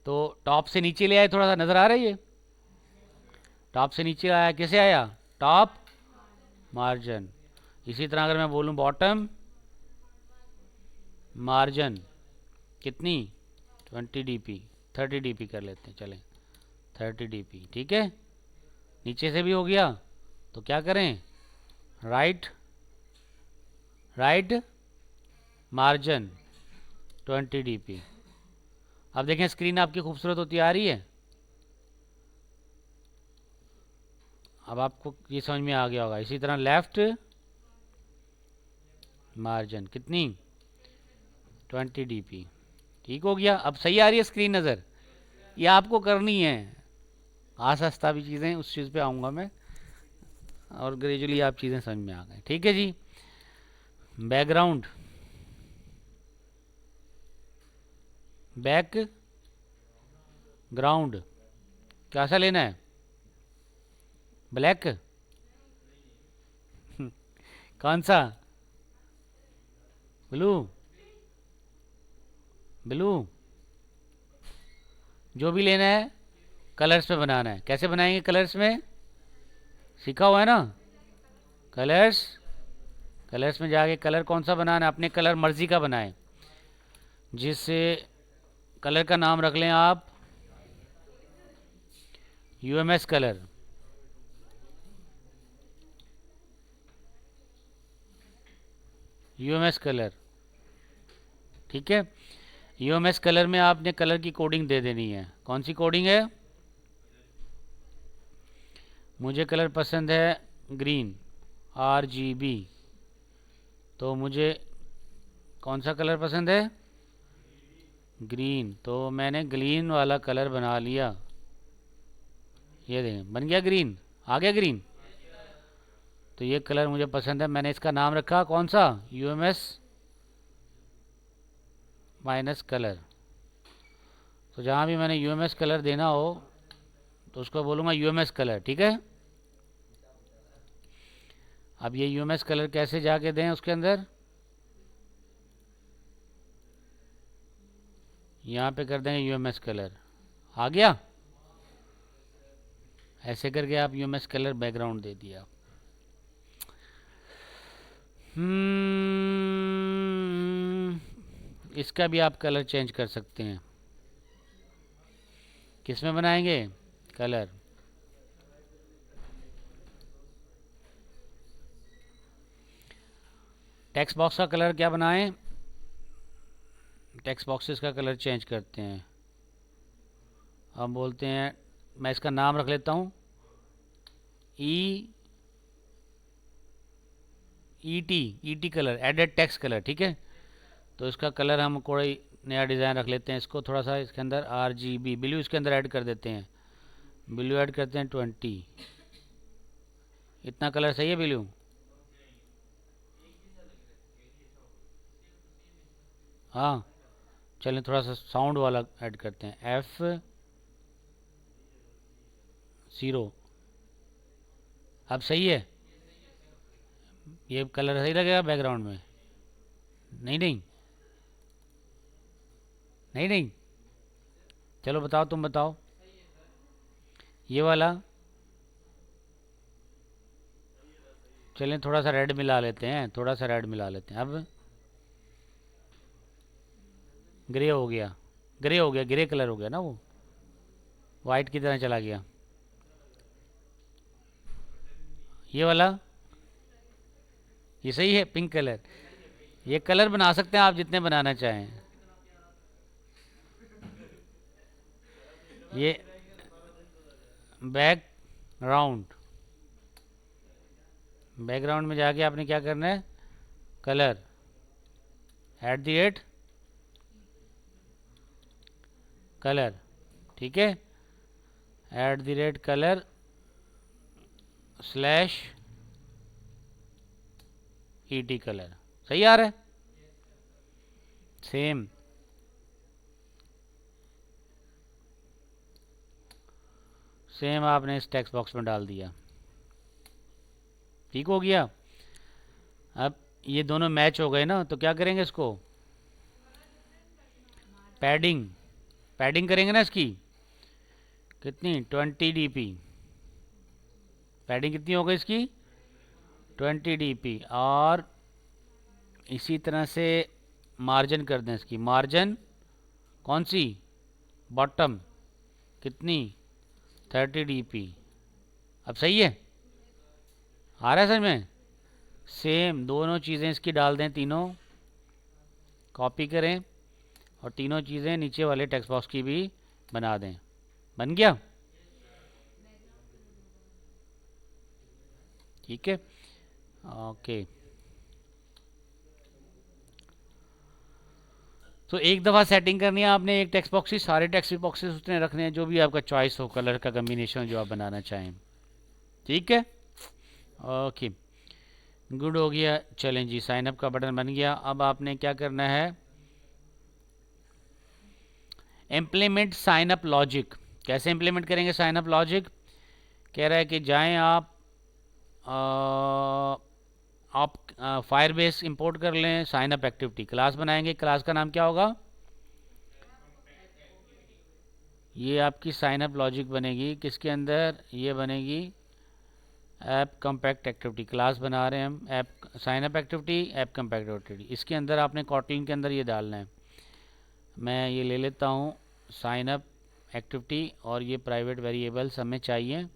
तो टॉप से नीचे ले आए, थोड़ा सा नज़र आ रहा है ये, टॉप से नीचे आया, कैसे आया, टॉप मार्जिन। इसी तरह अगर मैं बोलूँ बॉटम मार्जिन कितनी, 20 dp, 30 dp कर लेते हैं, चलें 30 dp, ठीक है। नीचे से भी हो गया, तो क्या करें, राइट राइट मार्जिन 20 dp। अब देखें स्क्रीन आपकी खूबसूरत होती आ रही है। अब आपको ये समझ में आ गया होगा। इसी तरह लेफ्ट मार्जिन कितनी, 20 dp, ठीक हो गया। अब सही आ रही है स्क्रीन नज़र, ये आपको करनी है, आस्ता भी चीज़ें, उस चीज़ पे आऊँगा मैं, और ग्रेजुअली आप चीज़ें समझ में आ गए, ठीक है जी। बैकग्राउंड, बैक ग्राउंड कैसा लेना है, ब्लैक, कौन सा, ब्लू, ब्लू, जो भी लेना है कलर्स में बनाना है। कैसे बनाएंगे कलर्स में, सीखा हुआ है ना, कलर्स, कलर्स में जाके कलर कौन सा बनाना है, अपने कलर मर्जी का बनाएं, जिससे कलर का नाम रख लें आप यूएमएस कलर, यूएमएस कलर, ठीक है। यूएमएस कलर में आपने कलर की कोडिंग दे देनी है। कौन सी कोडिंग है, मुझे कलर पसंद है ग्रीन, RGB, तो मुझे कौन सा कलर पसंद है, ग्रीन, तो मैंने ग्रीन वाला कलर बना लिया। ये देखें बन गया ग्रीन, आ गया ग्रीन, तो ये कलर मुझे पसंद है, मैंने इसका नाम रखा कौन सा, यूएमएस माइनस कलर। तो जहाँ भी मैंने यूएमएस कलर देना हो तो उसको बोलूँगा यूएमएस कलर, ठीक है। अब ये यूएमएस कलर कैसे जाके दें उसके अंदर, यहाँ पे कर देंगे यूएमएस कलर, आ गया। ऐसे करके आप यूएमएस कलर बैकग्राउंड दे दिया। इसका भी आप कलर चेंज कर सकते हैं। किस में बनाएंगे कलर, टेक्स्ट बॉक्स का कलर क्या बनाएं, टेक्स्ट बॉक्सेस का कलर चेंज करते हैं। हम बोलते हैं, मैं इसका नाम रख लेता हूँ E T colour, edit text colour, ठीक है। तो इसका कलर हम कोई नया डिज़ाइन रख लेते हैं, इसको थोड़ा सा इसके अंदर RGB ब्लू इसके अंदर ऐड कर देते हैं, ब्लू ऐड करते हैं 20, इतना कलर सही है ब्लू। हाँ, चलें थोड़ा सा साउंड वाला ऐड करते हैं, F0। अब सही है, ये कलर सही लगेगा बैकग्राउंड में, नहीं नहीं, नहीं नहीं, चलो बताओ, तुम बताओ, ये वाला, चलें थोड़ा सा रेड मिला लेते हैं, थोड़ा सा रेड मिला लेते हैं। अब ग्रे हो गया, ग्रे हो गया, ग्रे कलर हो गया ना, वो वाइट की तरह चला गया। ये वाला, ये सही है, पिंक कलर। ये कलर बना सकते हैं आप जितने बनाना चाहें। ये बैकग्राउंड, बैकग्राउंड में जाके आपने क्या करना है, कलर @ कलर, ठीक है, @कलर /ET कलर, सही आ रहा है। सेम, सेम आपने इस टेक्स्ट बॉक्स में डाल दिया, ठीक हो गया। अब ये दोनों मैच हो गए ना, तो क्या करेंगे इसको, पैडिंग, पैडिंग करेंगे ना इसकी, कितनी 20 dp, पैडिंग कितनी हो गई इसकी 20 dp। और इसी तरह से मार्जिन कर दें इसकी, मार्जिन कौन सी बॉटम कितनी 30 dp। अब सही है, आ रहा है समझ में। सेम दोनों चीज़ें इसकी डाल दें, तीनों कॉपी करें और तीनों चीज़ें नीचे वाले टेक्स्ट बॉक्स की भी बना दें। बन गया, ठीक है, ओके। तो एक दफ़ा सेटिंग करनी है आपने एक टेक्स्ट बॉक्स की, सारे टेक्स्ट बॉक्सेस उसने रखने हैं जो भी आपका चॉइस हो, कलर का कम्बिनेशन जो आप बनाना चाहें, ठीक है, ओके, गुड हो गया। चलें जी, साइन अप का बटन बन गया। अब आपने क्या करना है, इम्प्लीमेंट साइन अप लॉजिक। कैसे इम्प्लीमेंट करेंगे साइन अप लॉजिक, कह रहा है कि जाएं आप फायरबेस इंपोर्ट कर लें, साइन अप एक्टिविटी क्लास बनाएंगे, क्लास का नाम क्या होगा, ये आपकी साइन अप लॉजिक बनेगी किसके अंदर, ये बनेगी ऐप कम्पैक्ट एक्टिविटी, क्लास बना रहे हैं हम app sign up activity, app compat activity. इसके अंदर आपने कॉटलिन के अंदर ये डालना है। मैं ये ले लेता हूँ साइन अप एक्टिविटी, और ये प्राइवेट वेरिएबल्स हमें चाहिए,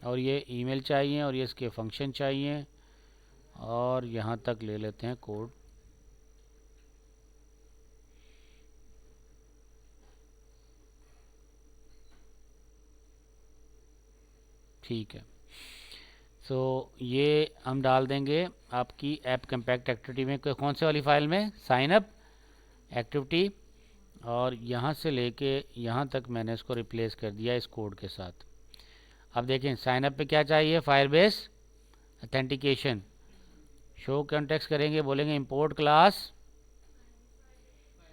और ये ईमेल चाहिए, और ये इसके फंक्शन चाहिए, और यहाँ तक ले लेते हैं कोड। ठीक है, सो ये हम डाल देंगे आपकी ऐप कम्पैक्ट एक्टिविटी में, कौन से वाली फाइल में, साइन अप एक्टिविटी, और यहाँ से लेके यहाँ तक मैंने इसको रिप्लेस कर दिया इस कोड के साथ। अब देखें साइन अप पे क्या चाहिए, फायरबेस ऑथेंटिकेशन, शो कॉन्टेक्स्ट करेंगे, बोलेंगे import class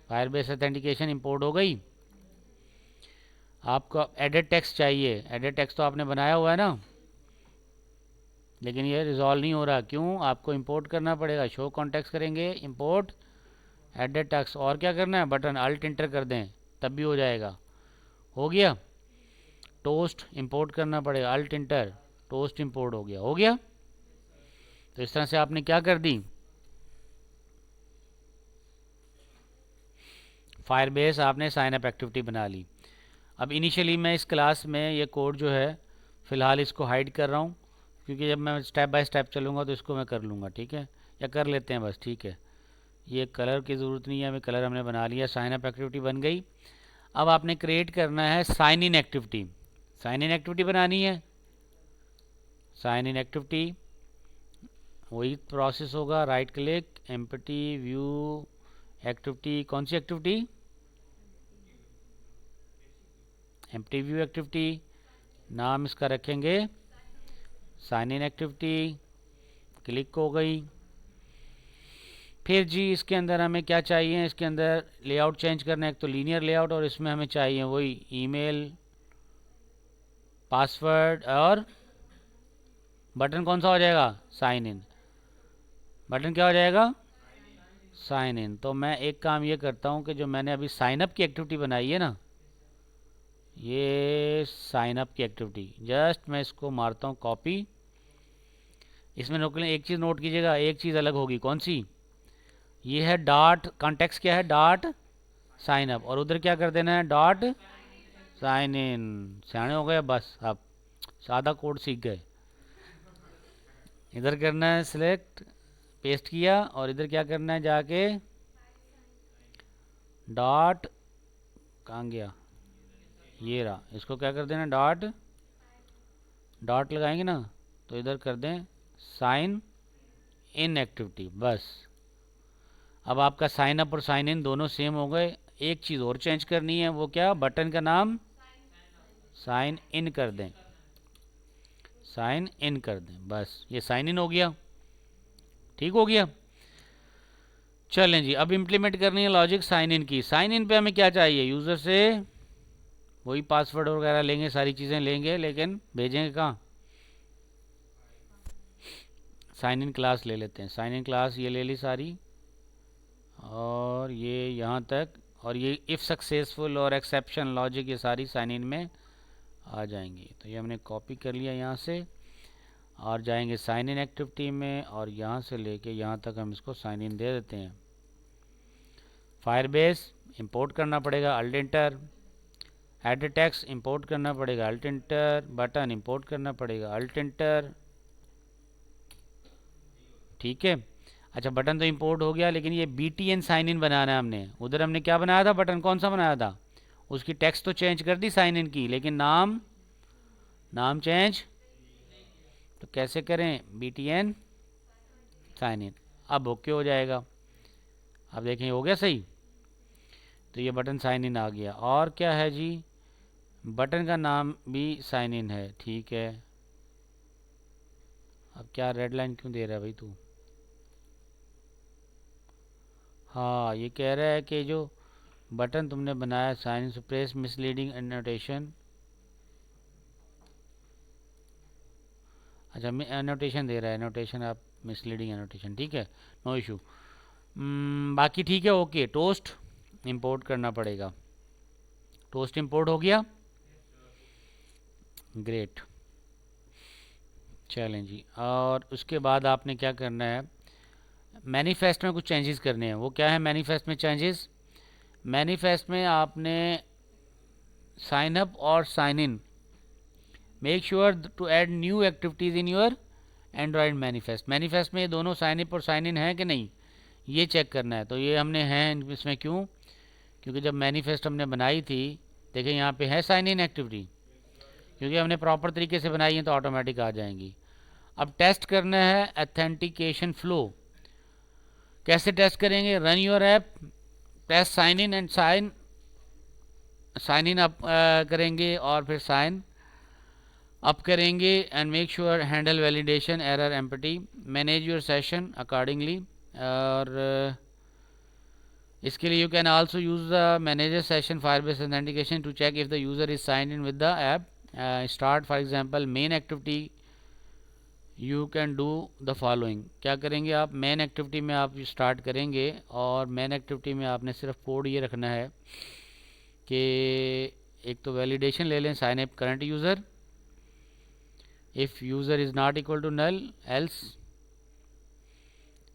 Firebase authentication, import हो गई। आपको एडिट टेक्स्ट चाहिए, एडिट टेक्स्ट तो आपने बनाया हुआ है ना, लेकिन ये रिजॉल्व नहीं हो रहा, क्यों, आपको इंपोर्ट करना पड़ेगा। शो कॉन्टेक्स्ट करेंगे, इंपोर्ट एडिट टेक्स्ट, और क्या करना है, बटन अल्ट इंटर कर दें तब भी हो जाएगा। हो गया, टोस्ट इंपोर्ट करना पड़ेगा, अल्ट इंटर, टोस्ट इंपोर्ट हो गया, हो गया। तो इस तरह से आपने क्या कर दी, फायरबेस आपने साइन अप एक्टिविटी बना ली। अब इनिशियली मैं इस क्लास में ये कोड जो है फ़िलहाल इसको हाइड कर रहा हूँ, क्योंकि जब मैं स्टेप बाय स्टेप चलूँगा तो इसको मैं कर लूँगा, ठीक है, या कर लेते हैं बस, ठीक है। ये कलर की ज़रूरत नहीं है हमें, कलर हमने बना लिया, साइन अप एक्टिविटी बन गई। अब आपने क्रिएट करना है sign in activity, sign in activity बनानी है, साइन इन एक्टिविटी वही प्रोसेस होगा, right click, empty view activity, कौन सी एक्टिविटी, एम्प्टी व्यू एक्टिविटी, नाम इसका रखेंगे साइन इन एक्टिविटी, क्लिक हो गई। फिर जी इसके अंदर हमें क्या चाहिए, इसके अंदर लेआउट चेंज करना है, एक तो लीनियर लेआउट, और इसमें हमें चाहिए वही ईमेल, पासवर्ड, और बटन कौन सा हो जाएगा, साइन इन, बटन क्या हो जाएगा, साइन इन। तो मैं एक काम ये करता हूँ कि जो मैंने अभी साइन अप की एक्टिविटी बनाई है ना, ये साइन अप की एक्टिविटी, जस्ट मैं इसको मारता हूँ कॉपी। इसमें एक चीज़ नोट कीजिएगा, एक चीज़ अलग होगी, कौन सी, ये है डॉट, कॉन्टेक्स्ट क्या है, डॉट साइन अप, और उधर क्या कर देना है, डॉट साइन इन। सियाने हो गए बस, आप सादा कोड सीख गए। इधर करना है सिलेक्ट, पेस्ट किया, और इधर क्या करना है, जाके डॉट, कहाँ गया, ये रहा, इसको क्या कर देना, डॉट, डॉट लगाएंगे ना, तो इधर कर दें साइन इन एक्टिविटी, बस। अब आपका साइन अप और साइन इन दोनों सेम हो गए। एक चीज़ और चेंज करनी है, वो क्या, बटन का नाम साइन इन कर दें, साइन इन कर दें, बस ये साइन इन हो गया, ठीक हो गया। चलें जी, अब इम्प्लीमेंट करनी है लॉजिक साइन इन की। साइन इन पे हमें क्या चाहिए, यूज़र से वही पासवर्ड वगैरह लेंगे, सारी चीज़ें लेंगे, लेकिन भेजेंगे कहाँ, साइन इन क्लास ले लेते हैं, साइन इन क्लास ये ले ली सारी, और ये यहाँ तक, और ये इफ़ सक्सेसफुल और एक्सेप्शन लॉजिक ये सारी साइन इन में आ जाएंगी। तो ये हमने कॉपी कर लिया यहाँ से, और जाएंगे साइन इन एक्टिविटी में, और यहाँ से लेके यहाँ तक हम इसको साइन इन दे देते हैं। फायरबेस इंपोर्ट करना पड़ेगा, alt enter. Edit text import करना पड़ेगा, अल्ट एंटर। बटन इंपोर्ट करना पड़ेगा, अल्ट एंटर। ठीक है। अच्छा, बटन तो इंपोर्ट हो गया, लेकिन ये BTN साइन इन बनाना है हमने। उधर हमने क्या बनाया था, बटन कौन सा बनाया था, उसकी टेक्स्ट तो चेंज कर दी साइन इन की, लेकिन नाम नाम चेंज तो कैसे करें, BTN साइन इन। अब ओके हो जाएगा। अब देखें हो गया सही। तो ये बटन साइन इन आ गया। और क्या है जी, बटन का नाम भी साइन इन है। ठीक है। अब क्या रेड लाइन क्यों दे रहा है भाई तू। हाँ, ये कह रहा है कि जो बटन तुमने बनाया sign in press misleading annotation. अच्छा, एनोटेशन दे रहा है, एनोटेशन आप मिसलीडिंग एनोटेशन। ठीक है, नो इशू। बाकी ठीक है, ओके। टोस्ट इंपोर्ट करना पड़ेगा। टोस्ट इंपोर्ट हो गया, ग्रेट। चलें जी, और उसके बाद आपने क्या करना है, मैनिफेस्ट में कुछ चेंजेस करने हैं। वो क्या है मैनिफेस्ट में चेंजेस, मैनिफेस्ट में आपने साइन अप और sign in, make sure to add new activities in your Android manifest. Manifest में ये दोनों साइन अप और साइन इन है कि नहीं, ये चेक करना है। तो ये हमने हैं इसमें, क्यों, क्योंकि जब मैनिफेस्ट हमने बनाई थी, देखिए यहाँ पे है साइन इन एक्टिविटी, क्योंकि हमने प्रॉपर तरीके से बनाई है तो ऑटोमेटिक आ जाएंगी। अब टेस्ट करना है ऑथेंटिकेशन फ्लो। कैसे टेस्ट करेंगे, run your app, test sign in and sign in up करेंगे, और फिर साइन अप करेंगे, and make sure handle validation error empty, manage your session accordingly. और इसके लिए you can also use the manager session Firebase authentication to check if the user is sign in with the app. Start for example main activity, you can do the following. क्या करेंगे आप, main activity में आप start करेंगे, और main activity में आपने सिर्फ कोड ये रखना है कि एक तो वैलिडेशन ले लें, sign up current user, if user is not equal to null else,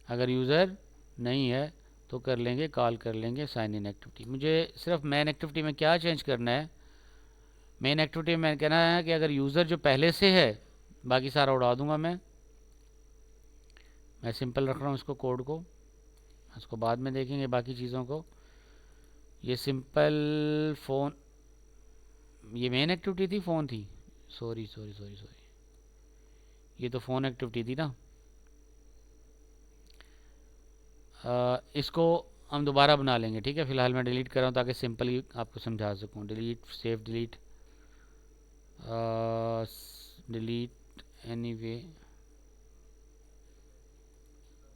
अगर यूज़र नहीं है तो कर लेंगे, कॉल कर लेंगे साइन इन एक्टिविटी। मुझे सिर्फ मेन एक्टिविटी में क्या चेंज करना है, मेन एक्टिविटी में कहना है कि अगर यूज़र जो पहले से है, बाकी सारा उड़ा दूंगा मैं सिंपल रख रहा हूँ इसको, कोड को, इसको बाद में देखेंगे बाकी चीज़ों को। ये सिंपल फ़ोन, ये मेन एक्टिविटी थी, फ़ोन थी, सॉरी सॉरी सॉरी सॉरी, ये तो फ़ोन एक्टिविटी थी ना। इसको हम दोबारा बना लेंगे। ठीक है, फ़िलहाल मैं डिलीट कर रहा हूँ ताकि सिंपली आपको समझा सकूँ। Delete, save delete, delete anyway.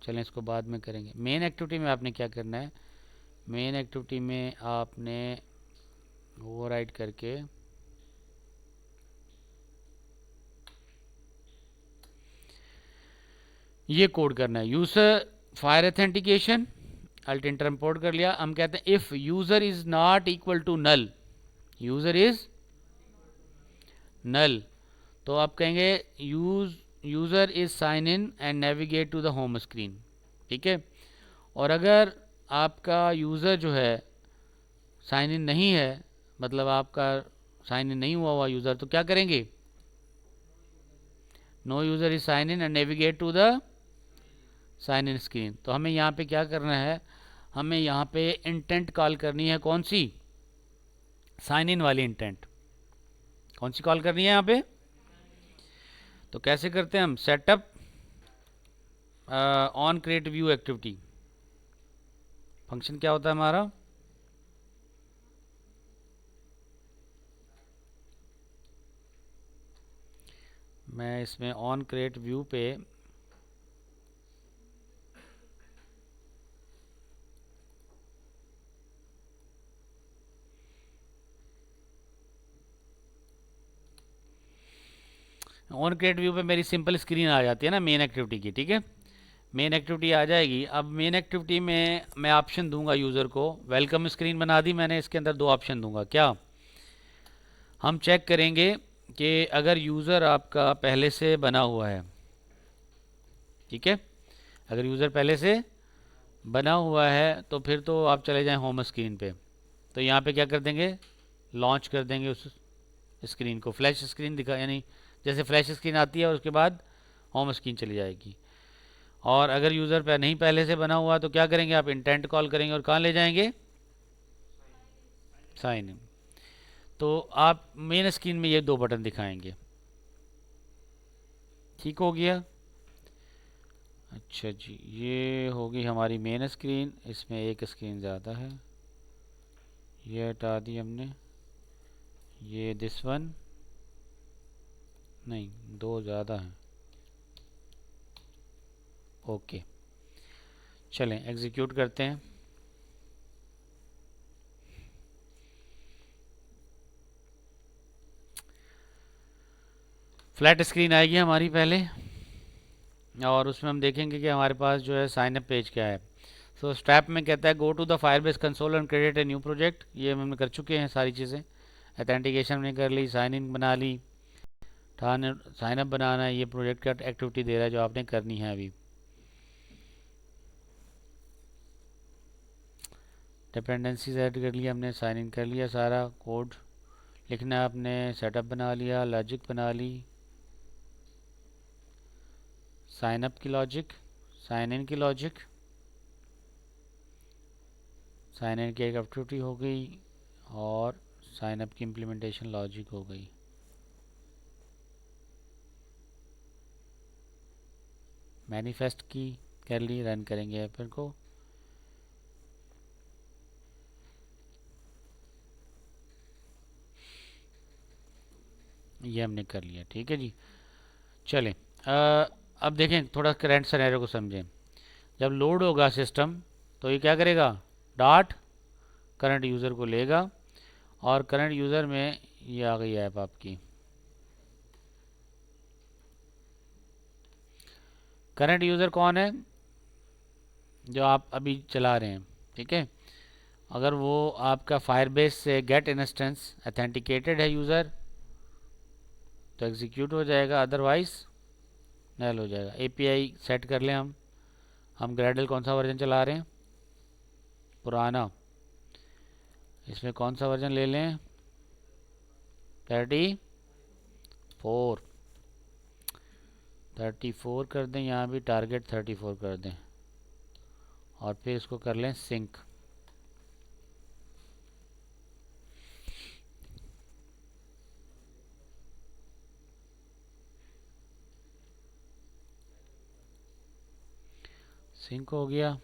चलें, इसको बाद में करेंगे। मेन एक्टिविटी में आपने क्या करना है, मेन एक्टिविटी में आपने ओवरराइड करके ये कोड करना है, user fire authentication, alt enter import कर लिया। हम कहते हैं if user is not equal to null, user is null, तो आप कहेंगे user is sign in and navigate to the home screen. ठीक है। और अगर आपका यूज़र जो है साइन इन नहीं है, मतलब आपका साइन इन नहीं हुआ हुआ यूज़र, तो क्या करेंगे, no user is sign in and navigate to the sign in screen. तो हमें यहाँ पे क्या करना है, हमें यहाँ पे इंटेंट कॉल करनी है, कौन सी, साइन इन वाली इंटेंट। कौन सी कॉल करनी है यहाँ पे, तो कैसे करते हैं हम, setup on create view activity, function क्या होता है हमारा, मैं इसमें ऑन क्रिएट व्यू पे ऑन क्रिएट व्यू पे मेरी सिंपल स्क्रीन आ जाती है ना मेन एक्टिविटी की। ठीक है, मेन एक्टिविटी आ जाएगी। अब मेन एक्टिविटी में मैं ऑप्शन दूंगा यूज़र को, वेलकम स्क्रीन बना दी मैंने, इसके अंदर दो ऑप्शन दूंगा। क्या हम चेक करेंगे कि अगर यूज़र आपका पहले से बना हुआ है, ठीक है, अगर यूज़र पहले से बना हुआ है तो फिर तो आप चले जाएं होम स्क्रीन पे। तो यहाँ पे क्या कर देंगे, लॉन्च कर देंगे उस स्क्रीन को, फ्लैश स्क्रीन दिखा, यानी जैसे फ्लैश स्क्रीन आती है और उसके बाद होम स्क्रीन चली जाएगी। और अगर यूज़र पे नहीं पहले से बना हुआ तो क्या करेंगे, आप इंटेंट कॉल करेंगे और कहाँ ले जाएंगे, साइन इन। तो आप मेन स्क्रीन में ये दो बटन दिखाएंगे। ठीक हो गया। अच्छा जी, ये होगी हमारी मेन स्क्रीन, इसमें एक स्क्रीन ज़्यादा है, ये हटा दी हमने, ये दिस वन, नहीं दो ज़्यादा हैं। ओके, चलें एग्जीक्यूट करते हैं। फ्लैट स्क्रीन आएगी हमारी पहले, और उसमें हम देखेंगे कि हमारे पास जो है साइन अप पेज क्या है। सो स्टेप में कहता है go to the Firebase console and create a new project. ये हमने कर चुके हैं सारी चीज़ें, अथेंटिकेशन हमने कर ली, साइन इन बना ली, साइन अप बनाना है, ये प्रोजेक्ट का एक्टिविटी दे रहा है जो आपने करनी है अभी। डिपेंडेंसीज ऐड कर लिया हमने, साइन इन कर लिया, सारा कोड लिखना है आपने, सेटअप बना लिया, लॉजिक बना ली, साइन अप की लॉजिक, साइन इन की लॉजिक, साइन इन की एक एक्टिविटी हो गई और साइन अप की इम्प्लीमेंटेशन लॉजिक हो गई। मैनिफेस्ट की कर ली, रन करेंगे ऐप को। ये हमने कर लिया, ठीक है जी। चलें अब देखें, थोड़ा करंट सिनेरियो को समझें। जब लोड होगा सिस्टम तो ये क्या करेगा, डॉट करंट यूज़र को लेगा, और करंट यूज़र में ये आ गई ऐप आपकी। करंट यूज़र कौन है, जो आप अभी चला रहे हैं, ठीक है। अगर वो आपका फायरबेस से गेट इंस्टेंस अथेंटिकेटेड है यूज़र तो एग्जीक्यूट हो जाएगा, अदरवाइज नल हो जाएगा। एपीआई सेट कर लें हम ग्रेडल कौन सा वर्जन चला रहे हैं, पुराना, इसमें कौन सा वर्जन ले लें, 34, 34 कर दें, यहाँ भी टारगेट 34 कर दें, और फिर इसको कर लें सिंक। सिंक हो गया।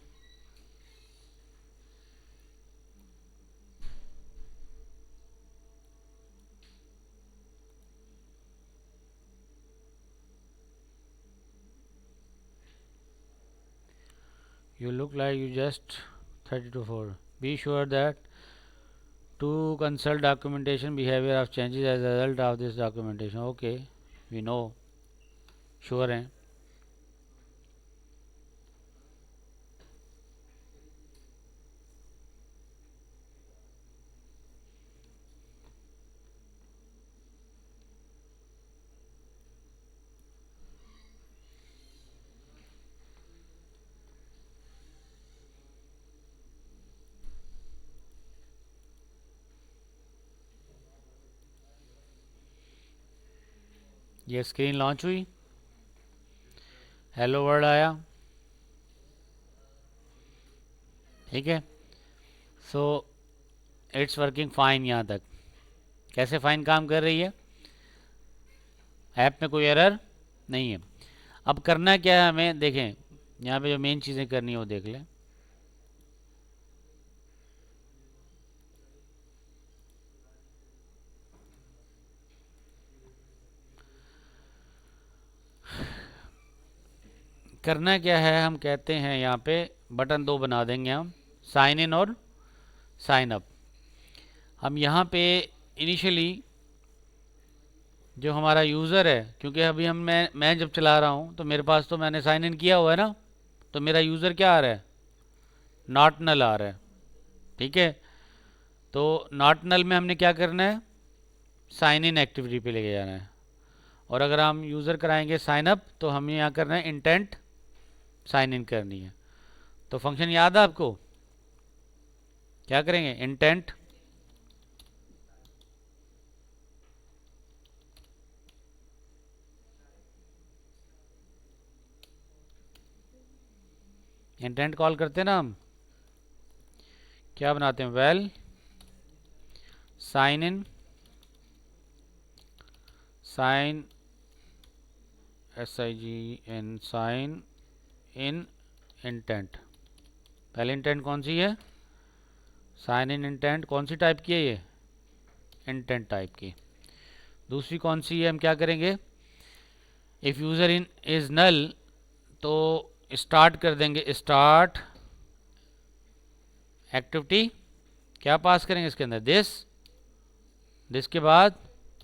You look like you just 30 to 4. Be sure that to consult documentation behavior of changes as a result of this documentation. Okay, we know, sure हैं। ये स्क्रीन लॉन्च हुई, हेलो वर्ल्ड आया, ठीक है। So it's working fine. यहाँ तक कैसे fine काम कर रही है, ऐप में कोई एरर नहीं है। अब करना क्या है हमें, देखें यहाँ पे जो मेन चीज़ें करनी है वो देख लें। करना क्या है, हम कहते हैं यहाँ पे बटन दो बना देंगे हम, साइन इन और साइन अप। हम यहाँ पे इनिशियली जो हमारा यूज़र है, क्योंकि अभी मैं जब चला रहा हूँ तो मेरे पास तो मैंने साइन इन किया हुआ है ना, तो मेरा यूज़र क्या आ रहा है, नॉट नल आ रहा है। ठीक है, तो नॉट नल में हमने क्या करना है, साइन इन एक्टिविटी पे लेके जाना है। और अगर हम यूज़र कराएंगे साइन अप तो हमें यहाँ करना है इंटेंट साइन इन करनी है। तो फंक्शन याद है आपको, क्या करेंगे, इंटेंट इंटेंट कॉल करते हैं ना हम, क्या बनाते हैं, well sign in, sign SIGN sign in intent. पहले इंटेंट कौन सी है, साइन इन इंटेंट, कौन सी टाइप की है ये, इंटेंट टाइप की। दूसरी कौन सी है, हम क्या करेंगे, if user in is null तो स्टार्ट कर देंगे, स्टार्ट एक्टिविटी, क्या पास करेंगे इसके अंदर, दिस के बाद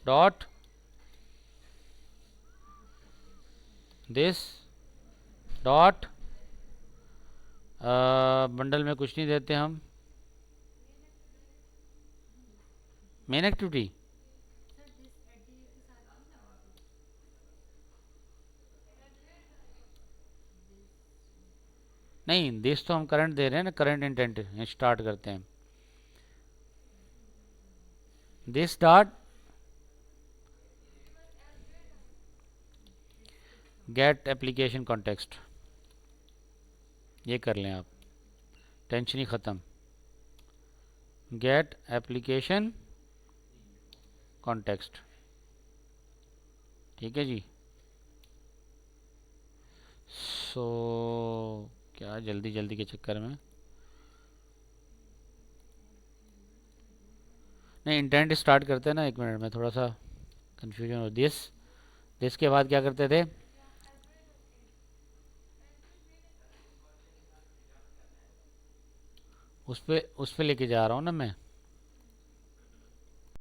डॉट दिस डॉट बंडल में कुछ नहीं देते हम, मेन एक्टिविटी, नहीं दिस तो हम करंट दे रहे हैं ना, करंट इंटेंट स्टार्ट करते हैं, this dot gate application context, ये कर लें आप, टेंशन ही ख़त्म, गेट एप्लीकेशन कॉन्टेक्स्ट। ठीक है जी। क्या जल्दी जल्दी के चक्कर में, नहीं इंटेंट स्टार्ट करते हैं ना, एक मिनट में थोड़ा सा कन्फ्यूजन हो, दिस के बाद क्या करते थे, उस पे लेके जा रहा हूँ ना मैं,